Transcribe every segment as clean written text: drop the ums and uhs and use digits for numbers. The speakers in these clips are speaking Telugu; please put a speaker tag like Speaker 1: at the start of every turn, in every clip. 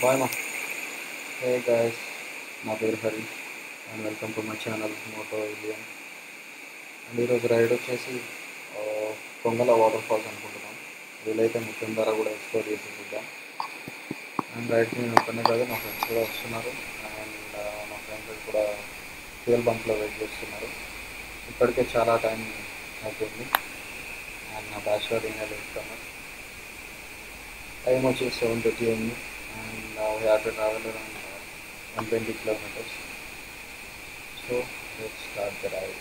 Speaker 1: Bye ma. Hey guys, నా పేరు Harish and welcome to my channel motovlog. And ఈరోజు రైడ్ వచ్చేసి కొంగల వాటర్ ఫాల్స్ అనుకుంటున్నాం. వీలైతే మొత్తం ధర కూడా ఎక్స్ప్లోర్ చేసి చూద్దాం. అండ్ రైడ్కి నేను ఒక్కనే కాదు, మా ఫ్రెండ్స్ కూడా వస్తున్నారు. అండ్ మా ఫ్రెండ్స్ కూడా ఫ్యూయల్ బంక్లో వెయిట్ చేస్తున్నారు. ఇప్పటికే చాలా టైం అయిపోయింది. అండ్ నా బ్యాచులర్ ఈమెయిల్ ఇస్తాను. టైం వచ్చేసి 7:30 అయింది. And we have to travel around 120 kilometers. So let's start the ride.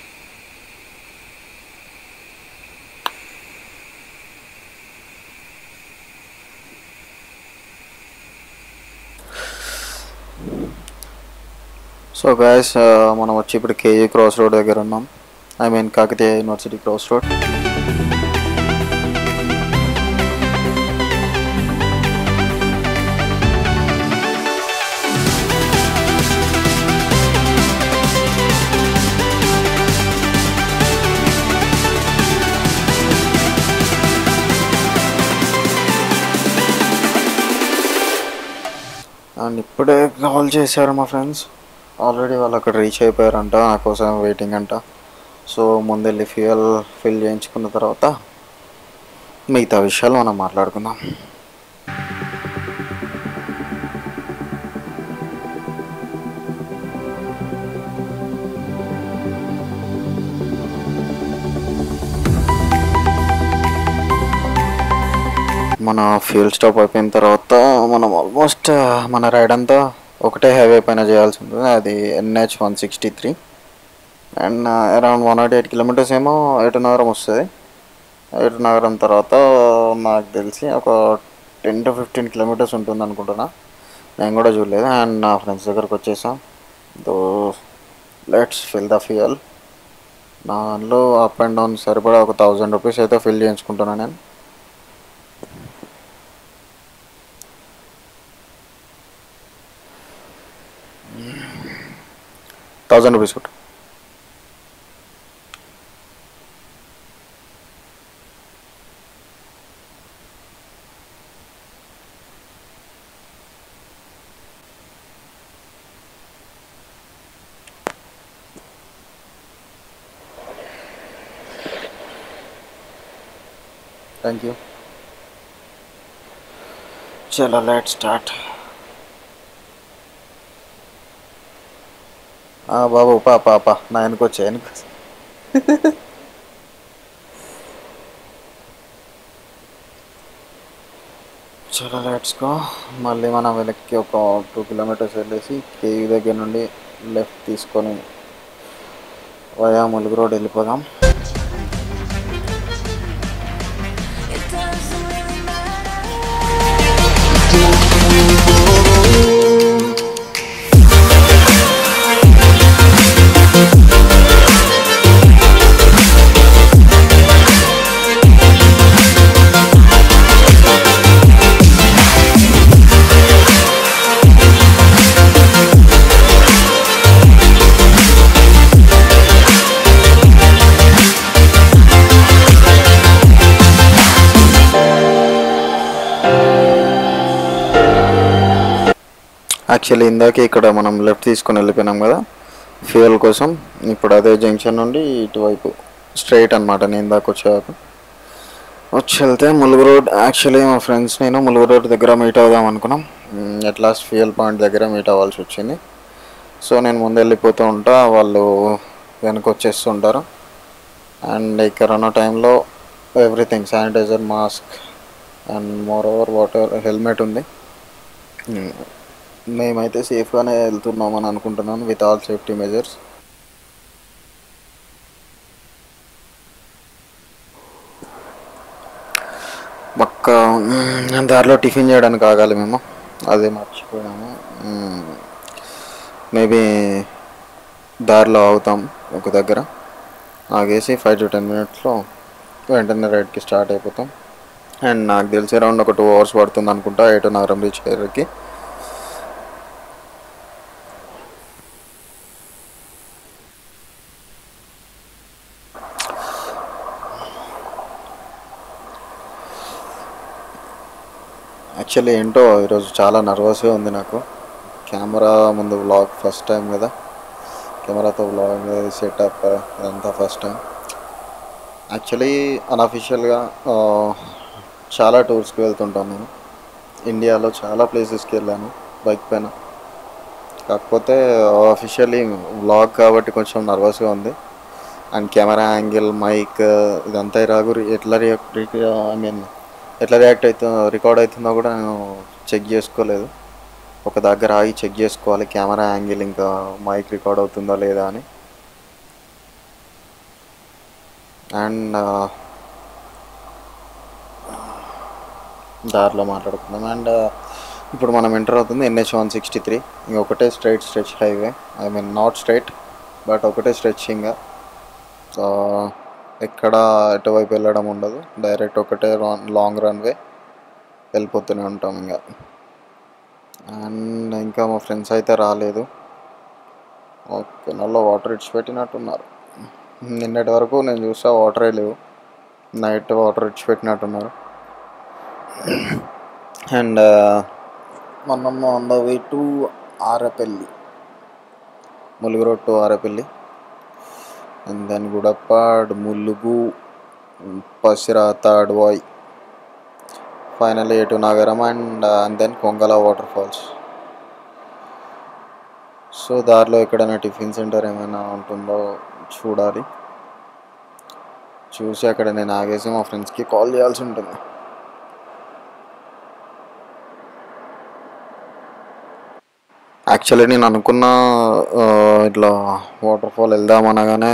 Speaker 1: So guys, మనం వచ్చి ఇప్పుడు కేజీ క్రాస్ రోడ్ దగ్గర ఉన్నాం. I mean Kakatiya university cross road. And ఇప్పుడే కాల్ చేశారు మా ఫ్రెండ్స్. ఆల్రెడీ వాళ్ళు అక్కడ రీచ్ అయిపోయారంట, నా కోసం వెయిటింగ్ అంట. సో ముందెళ్ళి ఫ్యూయల్ ఫిల్ చేయించుకున్న తర్వాత మిగతా విషయాలు మనం మాట్లాడుకుందాం. మన ఫ్యూల్ స్టాప్ అయిపోయిన తర్వాత మనం ఆల్మోస్ట్ మన రైడ్ అంతా ఒకటే హైవే పైన చేయాల్సి ఉంటుంది. అది NH-163. అండ్ అరౌండ్ 108 kilometers ఏమో ఏటునగరం వస్తుంది. ఏటునగరం తర్వాత నాకు తెలిసి ఒక 10 to 15 kilometers ఉంటుంది అనుకుంటున్నా. నేను కూడా చూడలేదు. అండ్ నా ఫ్రెండ్స్ దగ్గరకు వచ్చేసాం. దో లెట్స్ ఫిల్ ద ఫ్యూయల్. దానిలో అప్ అండ్ డౌన్ సరిపడా ఒక 1000 rupees అయితే ఫిల్ చేయించుకుంటున్నాను నేను. 1000 rupees కొట్టు. Thank you. చలో లెట్స్ స్టార్ట్. బాబు పాప నా వెనకొచ్చా చలో లెట్స్ గో. మళ్ళీ మనం వెనక్కి ఒక 2 kilometers వెళ్ళేసి కేవీ దగ్గర నుండి లెఫ్ట్ తీసుకొని వయా ములుగు రోడ్ వెళ్ళిపోదాం. యాక్చువల్లీ ఇందాక ఇక్కడ మనం లెఫ్ట్ తీసుకొని వెళ్ళిపోయినాం కదా ఫ్యూయల్ కోసం. ఇప్పుడు అదే జంక్షన్ నుండి ఇటువైపు స్ట్రైట్ అనమాట. నేను ఇందాక వచ్చి వెళ్తే ములుగు రోడ్. యాక్చువల్లీ మా ఫ్రెండ్స్ నేను ములుగు రోడ్ దగ్గర మీట్ అవుదాం అనుకున్నాం. ఎట్ లాస్ట్ ఫ్యూయల్ పాయింట్ దగ్గర మీట్ అవ్వాల్సి వచ్చింది. సో నేను ముందు వెళ్ళిపోతూ ఉంటా, వాళ్ళు వెనక వచ్చేస్తుంటారు. అండ్ ఈ కరోనా టైంలో everything sanitizer, mask and moreover water, helmet ఉంది. మేమైతే సేఫ్గానే వెళ్తున్నామని అనుకుంటున్నాను విత్ ఆల్ సేఫ్టీ మెజర్స్. పక్క దారిలో టిఫిన్ చేయడానికి ఆగాలి మేము, అదే మర్చిపోయాము. మేబీ దారిలో ఆగుతాం ఒక దగ్గర, ఆగేసి 5 to 10 minutesలో వెంటనే రైడ్కి స్టార్ట్ అయిపోతాం. అండ్ నాకు తెలిసి అరౌండ్ ఒక 2 hours పడుతుంది అనుకుంటా ఏటునగరం రీచ్ అయ్యేకి. యాక్చువల్లీ ఏంటో ఈరోజు చాలా నర్వస్గా ఉంది నాకు. కెమెరా ముందు వ్లాగ్ ఫస్ట్ టైం కదా, కెమెరాతో వ్లాగ్ సెటప్ ఇదంతా ఫస్ట్ టైం. యాక్చువల్లీ అన్అఫిషియల్గా చాలా టూర్స్కి వెళ్తుంటాను నేను. ఇండియాలో చాలా ప్లేసెస్కి వెళ్ళాను బైక్ పైన. కాకపోతే అఫిషియల్లీ వ్లాగ్ కాబట్టి కొంచెం నర్వస్గా ఉంది. అండ్ కెమెరా యాంగిల్, మైక్ ఇదంతా ఎట్లా రియాక్ట్ అవుతుందో, రికార్డ్ అవుతుందో కూడా నేను చెక్ చేసుకోలేదు. ఒక దగ్గర ఆగి చెక్ చేసుకోవాలి కెమెరా యాంగిల్ ఇంకా మైక్ రికార్డ్ అవుతుందా లేదా అని. అండ్ దారిలో మాట్లాడుకుందాం. అండ్ ఇప్పుడు మనం ఎంటర్ అవుతుంది NH 163. ఇంకొకటే stretch highway, not straight but ఒకటే స్ట్రెచ్. ఇంకా ఎక్కడ ఎటువైపు వెళ్ళడం ఉండదు, డైరెక్ట్ ఒకటే లాంగ్ రన్వే వెళ్ళిపోతూనే ఉంటాం ఇంకా. అండ్ ఇంకా మా ఫ్రెండ్స్ అయితే రాలేదు. ఓకే, నల్లో వాటర్ ఇడిచిపెట్టినట్టున్నారు. నిన్నటి వరకు నేను చూసా వాటరే లేవు, నైట్ వాటర్ ఇడిచిపెట్టినట్టున్నారు. అండ్ మనం on the way to Arapalli, Mulugu road to Arapalli. And then Gudappad, Mulugu, Pasira, Advai, final Etu Nagaram and then Kongala waterfalls. So దారిలో ఎక్కడైనా టిఫిన్ సెంటర్ ఏమైనా ఉంటుందో చూడాలి. చూసి అక్కడ నేను ఆగేసి మా ఫ్రెండ్స్కి కాల్ చేయాల్సి ఉంటుంది. యాక్చువల్లీ నేను అనుకున్న ఇట్లా వాటర్ఫాల్ వెళ్దామనగానే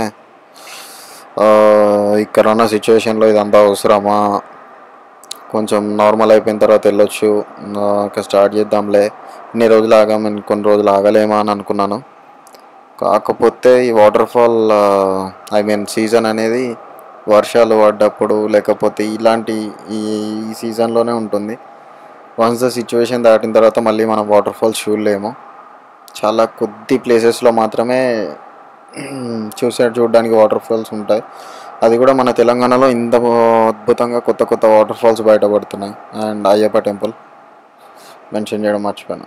Speaker 1: ఈ కరోనా సిచ్యువేషన్లో ఇదంతా అవసరమా, కొంచెం నార్మల్ అయిపోయిన తర్వాత వెళ్ళొచ్చు, ఇంకా స్టార్ట్ చేద్దాంలే, ఇన్ని రోజులు ఆగాము కొన్ని రోజులు ఆగలేమా అని అనుకున్నాను. కాకపోతే ఈ వాటర్ఫాల్ సీజన్ అనేది వర్షాలు పడ్డప్పుడు లేకపోతే ఇలాంటి ఈ సీజన్లోనే ఉంటుంది. వన్స్ ద సిచ్యువేషన్ దాటిన తర్వాత మళ్ళీ మనం వాటర్ఫాల్స్ చూడలేము. చాలా కొద్ది ప్లేసెస్లో మాత్రమే చూడడానికి వాటర్ఫాల్స్ ఉంటాయి. అది కూడా మన తెలంగాణలో ఇంత అద్భుతంగా కొత్త వాటర్ఫాల్స్ బయటపడుతున్నాయి. అండ్ అయ్యప్ప టెంపుల్ మెన్షన్ చేయడం మర్చిపోయినా.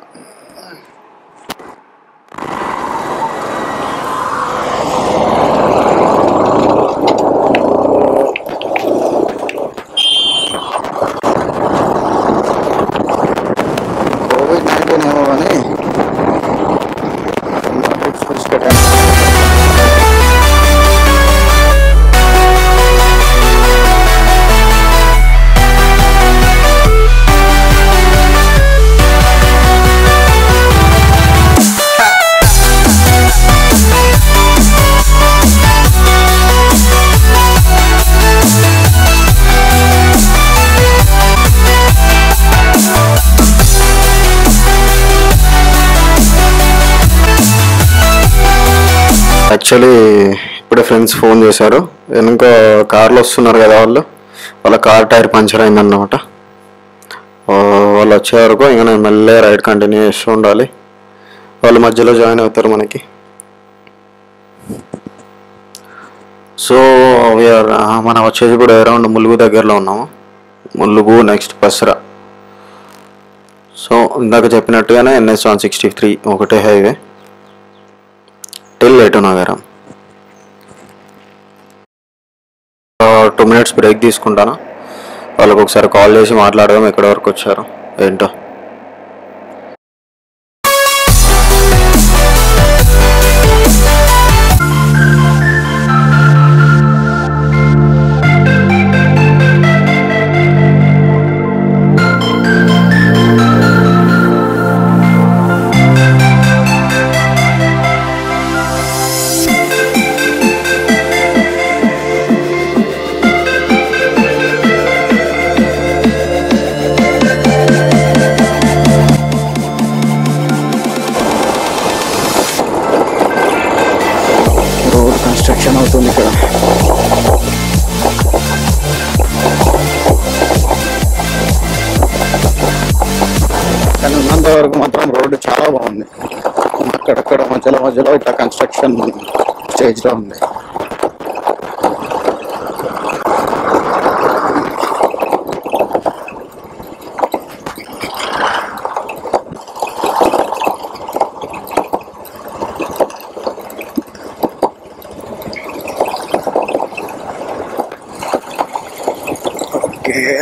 Speaker 1: కోవిడ్-19 ఏమో కానీ యాక్చువల్లీ ఇప్పుడే ఫ్రెండ్స్ ఫోన్ చేశారు. వెనుక కార్లో వస్తున్నారు కదా, వాళ్ళ కార్ టైర్ పంచర్ అయిందన్నమాట. వాళ్ళు వచ్చే వరకు ఇంకా నేను మెల్లగా రైడ్ కంటిన్యూ చేస్తూ ఉండాలి. వాళ్ళు మధ్యలో జాయిన్ అవుతారు మనకి. సో మనం వచ్చేసి ఇప్పుడు అరౌండ్ ములుగు దగ్గరలో ఉన్నాము. ములుగు నెక్స్ట్ పసరా. సో ఇందాక చెప్పినట్టుగానే NH 163 ఒకటే హైవే టిల్ ఏటు నగరం. 2 minutes బ్రేక్ తీసుకుంటాను. వాళ్ళకి ఒకసారి కాల్ చేసి మాట్లాడదాం ఎక్కడి వరకు వచ్చారు ఏంటో. కన్స్ట్రక్షన్ అవుతుంది ఇక్కడ. కానీ ఉన్నంత వరకు మాత్రం రోడ్డు చాలా బాగుంది. అక్కడక్కడ మధ్యలో ఇట్లా కన్స్ట్రక్షన్ స్టేజ్లో ఉంది.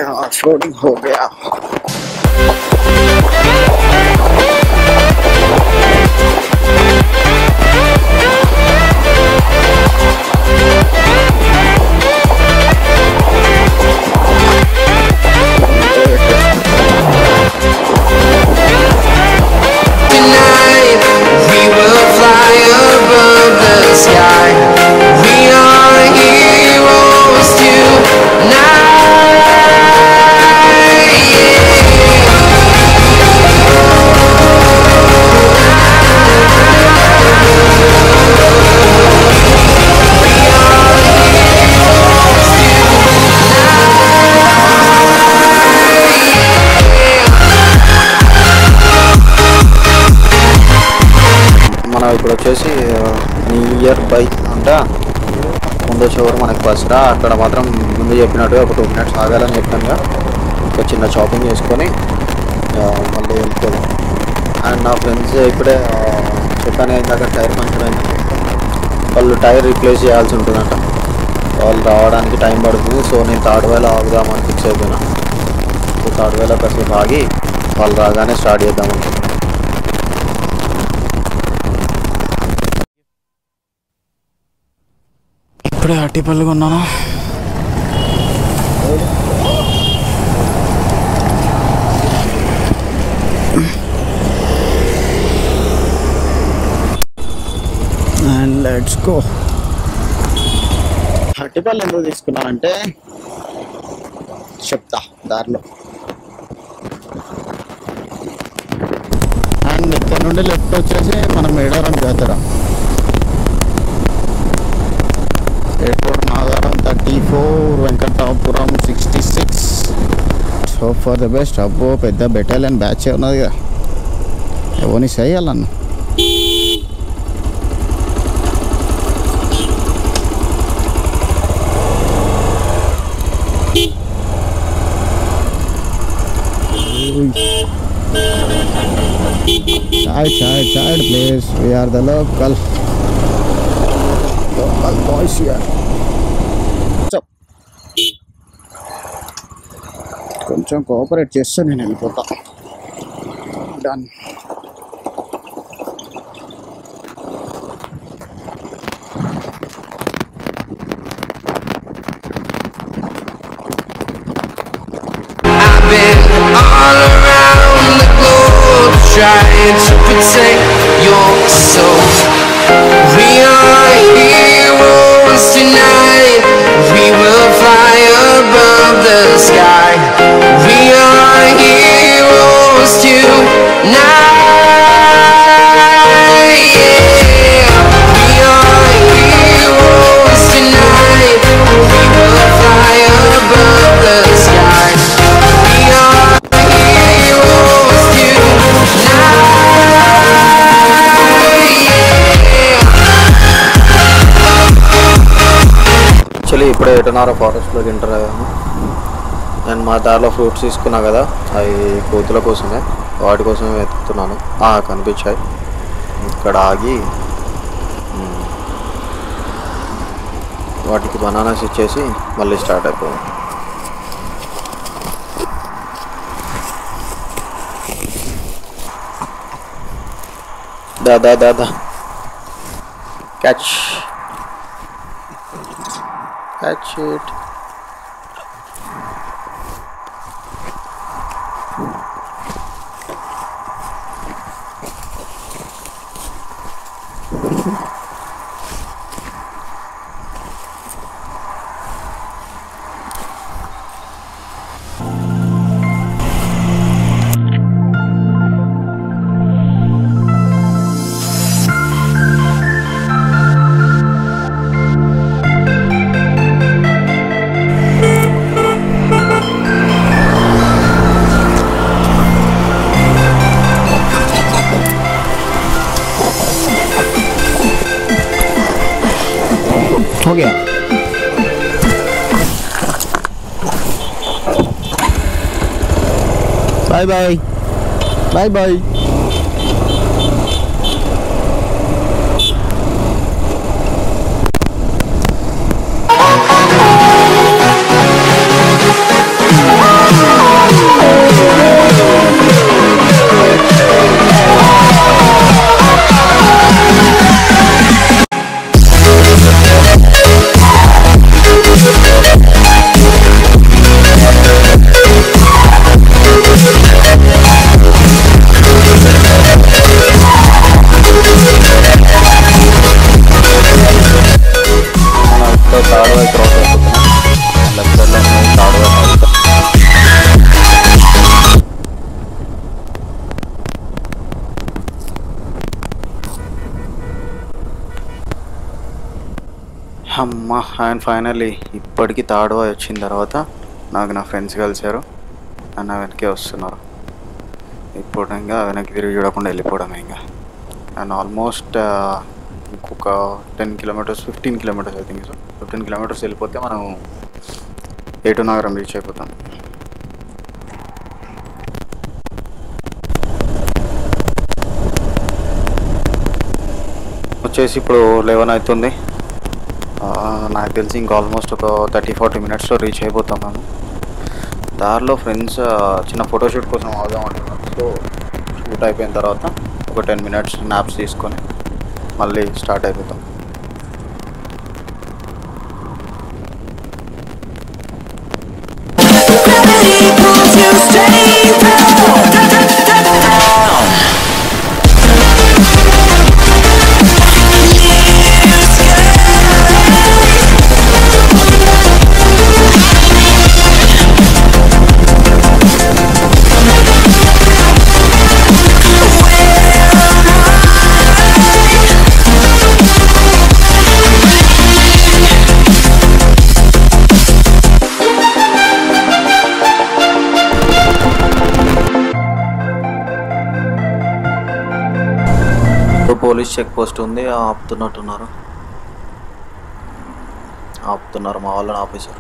Speaker 1: ऑफ रोडिंग हो गया। మనం ఇప్పుడు వచ్చేసి నియర్ బై అంటే ముందు చివరి మనకి బస్రా అక్కడ మాత్రం ముందు చెప్పినట్టుగా ఒక 2 minutes ఆగాలని చెప్పానుగా ఒక చిన్న షాపింగ్ చేసుకొని మళ్ళీ వెళ్ళిపోదాం. అండ్ నా ఫ్రెండ్స్ ఇప్పుడే చెప్పాను ఇందాక టైర్ పంచర్ అయింది, వాళ్ళు టైర్ రీప్లేస్ చేయాల్సి ఉంటుందంట, వాళ్ళు రావడానికి టైం పడుతుంది. సో నేను తాడువేళ ఆగుదామని ఫిక్స్ అయిపోయినా. సో తాడువేళ కాసేపు ఆగి వాళ్ళు రాగానే స్టార్ట్ చేద్దామని. ఇప్పుడే అట్టిపల్లి కొన్నాను. And let's go. అట్టిపల్లి ఎందుకు తీసుకున్నానంటే చెప్తా దారిలో. అండ్ ఇక్కడ నుండి లెఫ్ట్ వచ్చేసి మనం మేడారం జాతర, airport Nagaram 34, Venkatapuram 66. So for the best. అబ్బో పెద్ద బెటాలియన్ బ్యాచ్ ఉన్నది కదా, ఎవరిని చేయాలన్న. Side place. We are the local boys here. So కొంచెం కోఆపరేట్ చేస్తే నేను వెళ్ళిపోతా. Done.
Speaker 2: Trying to protect your soul. We are heroes tonight. We will fly above the sky. We are heroes tonight. Yeah. We are heroes tonight. We will fly above the sky. We are heroes tonight.
Speaker 1: Actually ఇప్పుడే ఎటనారా ఫారెస్ట్లోకి ఎంటర్ అయ్యాము. నేను మా దారిలో ఫ్రూట్స్ తీసుకున్నా కదా, అవి కోతుల కోసమే, వాటి కోసమే వెతుకుతున్నాను. కనిపించాయి. ఇక్కడ ఆగి వాటికి బనానాస్ ఇచ్చేసి మళ్ళీ స్టార్ట్ అయిపోయాం. దాదా దాదా క్యాచ్ catch it. हो गया. Bye bye bye bye. అమ్మ అండ్ ఫైనల్లీ ఇప్పటికి థర్డ్ బాయ్ వచ్చిన తర్వాత నాకు నా ఫ్రెండ్స్ కలిశారు అండ్ నా వెనకే వస్తున్నారు. ఇప్పుడు ఇంకా వెనక్కి తిరిగి చూడకుండా వెళ్ళిపోవడమే ఇంకా. అండ్ ఆల్మోస్ట్ ఇంకొక 10 kilometres 15 kilometres I think. So 15 kilometres వెళ్ళిపోతే మనం ఏటు నగరం రీచ్ అయిపోతాం. వచ్చేసి ఇప్పుడు 11 అవుతుంది. నాకు తెలిసి ఇంకా ఆల్మోస్ట్ ఒక 30-40 మినిట్స్లో రీచ్ అయిపోతాం మేము. దారిలో ఫ్రెండ్స్ చిన్న ఫోటోషూట్ కోసం అవుదాం అంటున్నారు. సో షూట్ అయిపోయిన తర్వాత ఒక 10 మినిట్స్ నాప్స్ తీసుకొని మళ్ళీ స్టార్ట్ అయిపోతాం. పోలీస్ చెక్ పోస్ట్ ఉంది, ఆపుతున్నారు మా వాళ్ళని officer.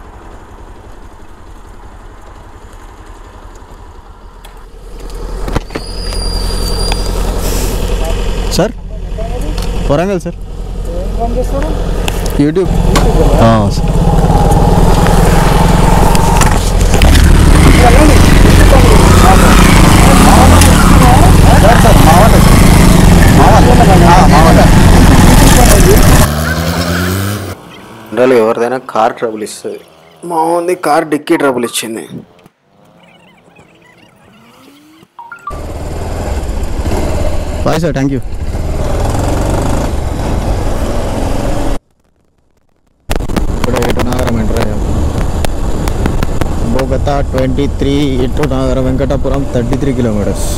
Speaker 3: Sir Warangal sir, YouTube sir.
Speaker 1: General ఎవరిదైనా కార్ ట్రబుల్ ఇస్తుంది. మా ఉంది కార్ డిక్కీ ట్రబుల్ ఇచ్చింది.
Speaker 3: Bye sir, thank you. ఇప్పుడు ఎటు నగరం ఎంటర్ అయ్యాము. బోగతా 23, ఎటు నగరం వెంకటాపురం 33 కిలోమీటర్స్.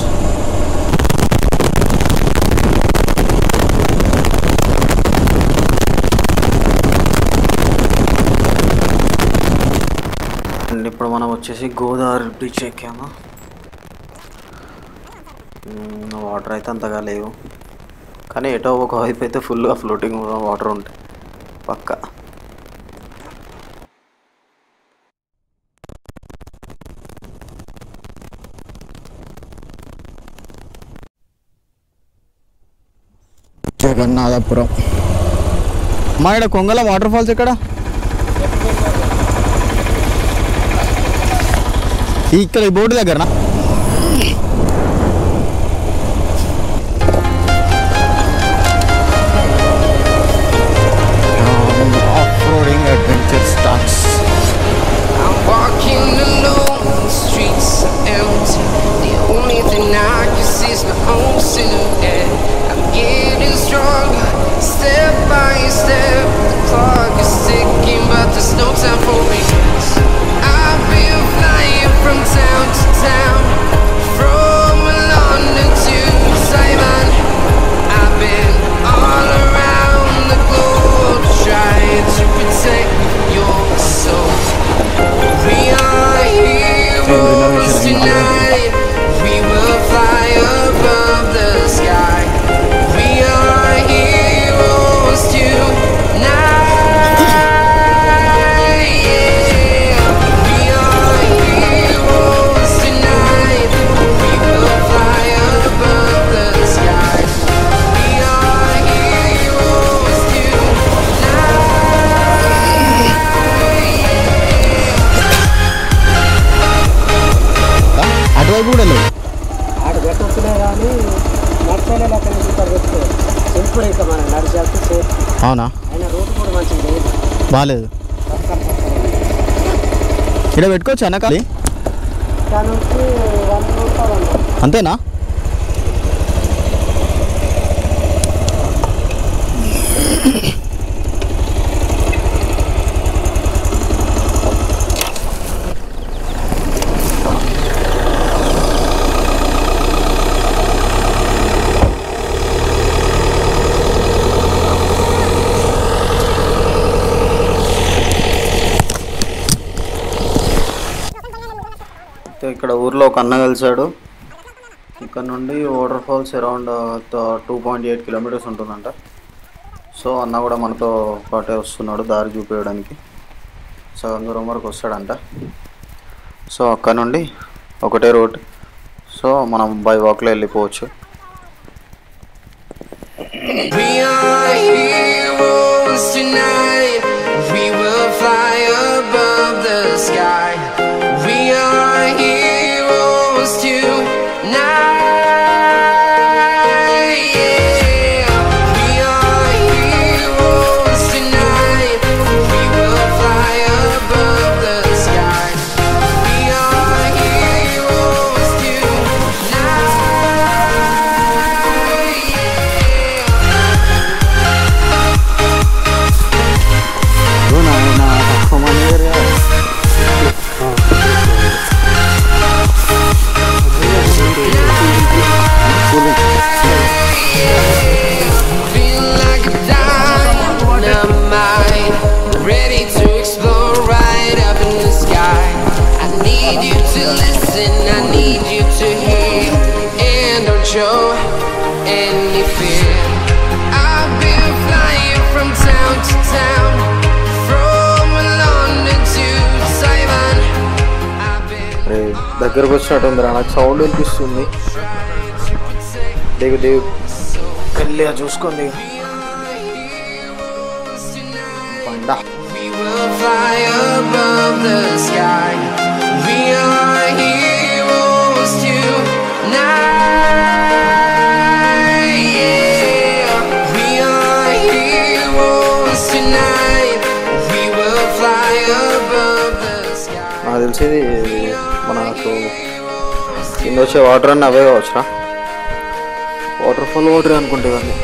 Speaker 1: ఇప్పుడు మనం వచ్చేసి గోదావరి బ్రిడ్జ్ ఎక్కాము. వాటర్ అయితే అంతగా లేవు, కానీ ఎటో ఒక వైపు అయితే ఫుల్గా ఫ్లోటింగ్ వాటర్ ఉంటాయి పక్క.
Speaker 3: జగన్నాథపురం. మా ఇక్కడ కొంగల వాటర్ ఫాల్స్ ఎక్కడ? ఇక్కడ ఈ బోర్డు దగ్గరనా? Off roading adventure starts.
Speaker 2: I'm walking alone, the streets are empty. The only thing I can see is my own silhouette. I'm getting stronger, step by step. The clock is ticking, but there's no time for regrets. I've been flying from town to town, from London to Taiwan. I've been all around the globe trying to protect your soul. We are heroes tonight. We will fly above the sky. We are heroes tonight. Yeah. We are heroes tonight. We will fly above the sky. We are heroes tonight.
Speaker 3: అటువైపు కూడా లేవు.
Speaker 4: ఆడ పెట్టొచ్చినా కానీ నడిచేనే లెక్క ఇక్కడ పెట్టుకో సింపుల్ ఇంకా మనం నడిచేస్తే సేఫ్.
Speaker 3: అవునా?
Speaker 4: అయినా రోడ్డు కూడా మంచిగా లేదు,
Speaker 3: బాగాలేదు. ఇక్కడ పెట్టుకోవచ్చు అన్నకాలి,
Speaker 4: ఇక్కడ నుంచి 1 రూపాయలు
Speaker 3: అంతేనా?
Speaker 1: ఇక్కడ ఊర్లో ఒక అన్న కలిసాడు. ఇక్కడ నుండి వాటర్ ఫాల్స్ అరౌండ్ 2.8 కిలోమీటర్స్ ఉంటుందంట. సో అన్న కూడా మనతో పాటే వస్తున్నాడు దారి చూపించడానికి. సగం దూరం వరకు వస్తాడంట. సో అక్కడ నుండి ఒకటే రోడ్. సో మనం బై వాక్లో వెళ్ళిపోవచ్చు.
Speaker 2: We are heroes tonight. We will fly above the sky. We are heroes tonight. Yeah. We are heroes tonight. We will fly above the sky. We are heroes tonight. Feel like a dynamite, ready to explore right up in the sky. I need you to listen, I need you to hear, and don't show any fear. I've been flying from town to town, from London to Taiwan. I've been
Speaker 1: దగ్గరకు వచ్చినట్టుందిరా, నాకు సౌండ్ వినిపిస్తుంది. దిగు దిగు వెళ్ళి చూసుకోండి.
Speaker 2: We will fly above the sky. We are heroes tonight. Yeah. We are heroes tonight. We will fly above the sky.
Speaker 1: నాకు తెలిసేది మనకు కింద వచ్చే వాటర్ అన్నీ అవే కావచ్చురా. వాటర్ ఫాల్ వాటర్ అనుకుంటే ఇవన్నీ.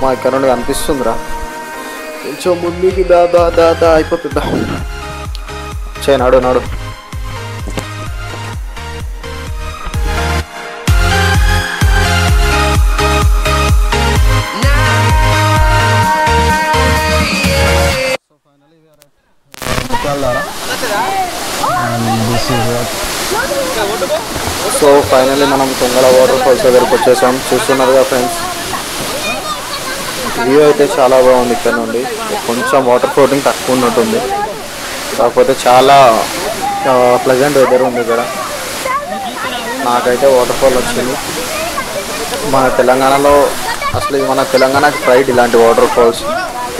Speaker 1: మా ఇక్కడ నుండి అనిపిస్తుందిరా, కొంచెం ముందుకి దాదా దాదా అయిపోతుందా. చే నాడు నాడు. సో ఫైనల్లీ మనం కొంగల వాటర్ ఫాల్స్ దగ్గరికి వచ్చేసాం. చూస్తున్నారుగా ఫ్రెండ్స్, వ్యూ అయితే చాలా బాగుంది. ఇక్కడ నుండి కొంచెం వాటర్ ఫ్లోటింగ్ తక్కువ ఉన్నట్టుంది, కాకపోతే చాలా ప్లెజెంట్ వెదర్ ఉంది ఇక్కడ. నాకైతే వాటర్ ఫాల్ వచ్చింది. మన తెలంగాణలో అసలు మన తెలంగాణకి ప్రైడ్ ఇలాంటి వాటర్ ఫాల్స్.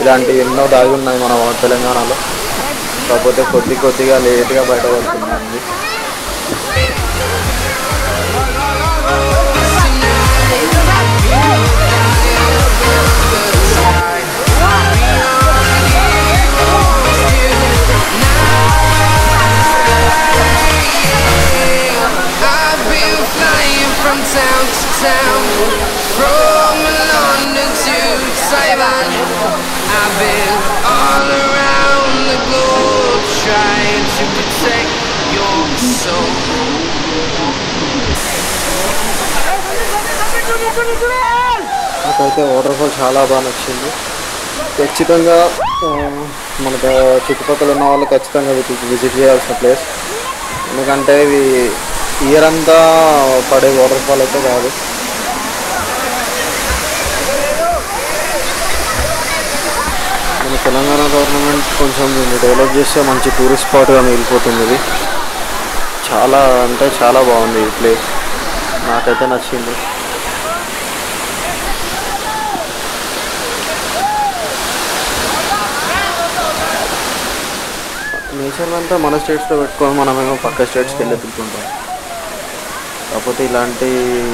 Speaker 1: ఇలాంటివి ఎన్నో దాగి ఉన్నాయి మన తెలంగాణలో, కాకపోతే కొద్దిగా లేట్గా బయటపడుతుంది.
Speaker 2: From town to town, from London to Taiwan, I've been all around the globe trying to protect your soul.
Speaker 1: నాకైతే వాటర్ ఫాల్ చాలా బాగా నచ్చింది. ఖచ్చితంగా మన చుట్టుపక్కల ఉన్న వాళ్ళు ఖచ్చితంగా విజిట్ చేయాల్సిన ప్లేస్. ఎందుకంటే ఇవి ఇయర్ అంతా పడే వాటర్ ఫాల్ అయితే కాదు. మన తెలంగాణ గవర్నమెంట్ కొంచెం దీన్ని డెవలప్ చేస్తే మంచి టూరిస్ట్ స్పాట్గా మిగిలిపోతుంది. ఇది చాలా అంటే చాలా బాగుంది ఈ ప్లేస్, నాకైతే నచ్చింది. నేచర్ అంతా మన స్టేట్స్లో పెట్టుకొని మనమేమో పక్క స్టేట్స్కి వెళ్ళి తిరుగుతుంటాం. కాకపోతే ఇలాంటి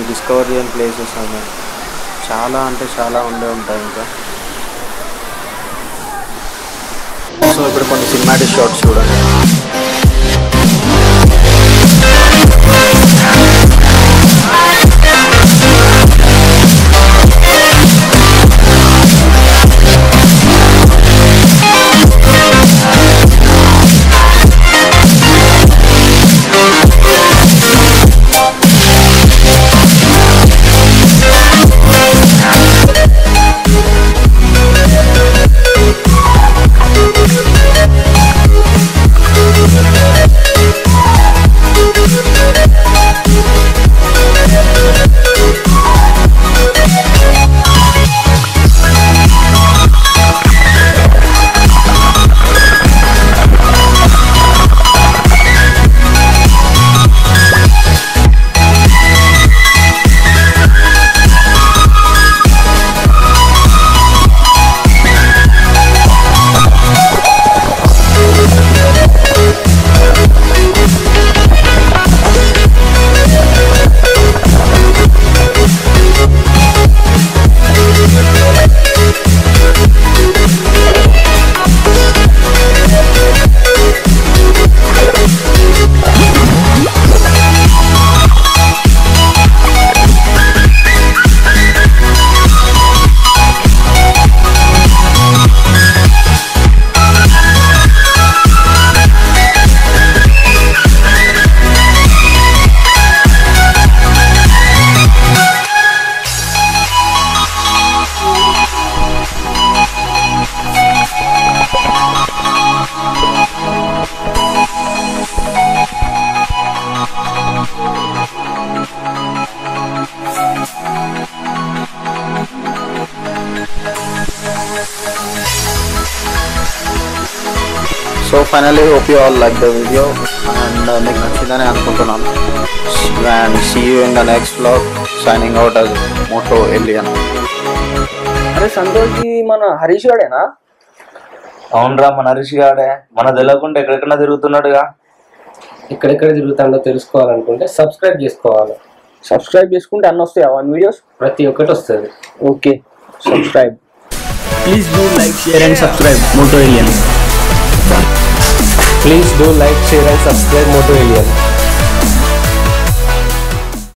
Speaker 1: డిస్కవర్ చేయని ప్లేసెస్ అన్నీ చాలా అంటే చాలా ఉండే ఉంటాయి. ఇంకా సో ఇప్పుడు కొన్ని సినిమాటిక్ షాట్స్ చూడండి. So finally hope you all like the video and మీకు నచ్చిందని అనుకుంటున్నాను. And see you in the next vlog. Signing out as Moto Alien.
Speaker 5: అరే సంతోష్ మన హరీష్ గాడేనా?
Speaker 6: అవునరా, మన హరీష్ గాడే. మన తెలియకుండా ఎక్కడెక్కడ తిరుగుతున్నాడుగా.
Speaker 4: ఎక్కడెక్కడ తిరుగుతాడో తెలుసుకోవాలనుకుంటే సబ్స్క్రైబ్ చేసుకోవాలి.
Speaker 5: సబ్స్క్రైబ్ చేసుకుంటే అన్నీ వస్తాయి అవన్నీ వీడియోస్,
Speaker 4: ప్రతి ఒక్కటి వస్తుంది.
Speaker 5: Okay subscribe.
Speaker 3: Please do like share and subscribe Moto Alien.
Speaker 4: Please do like, share and subscribe Moto Alien.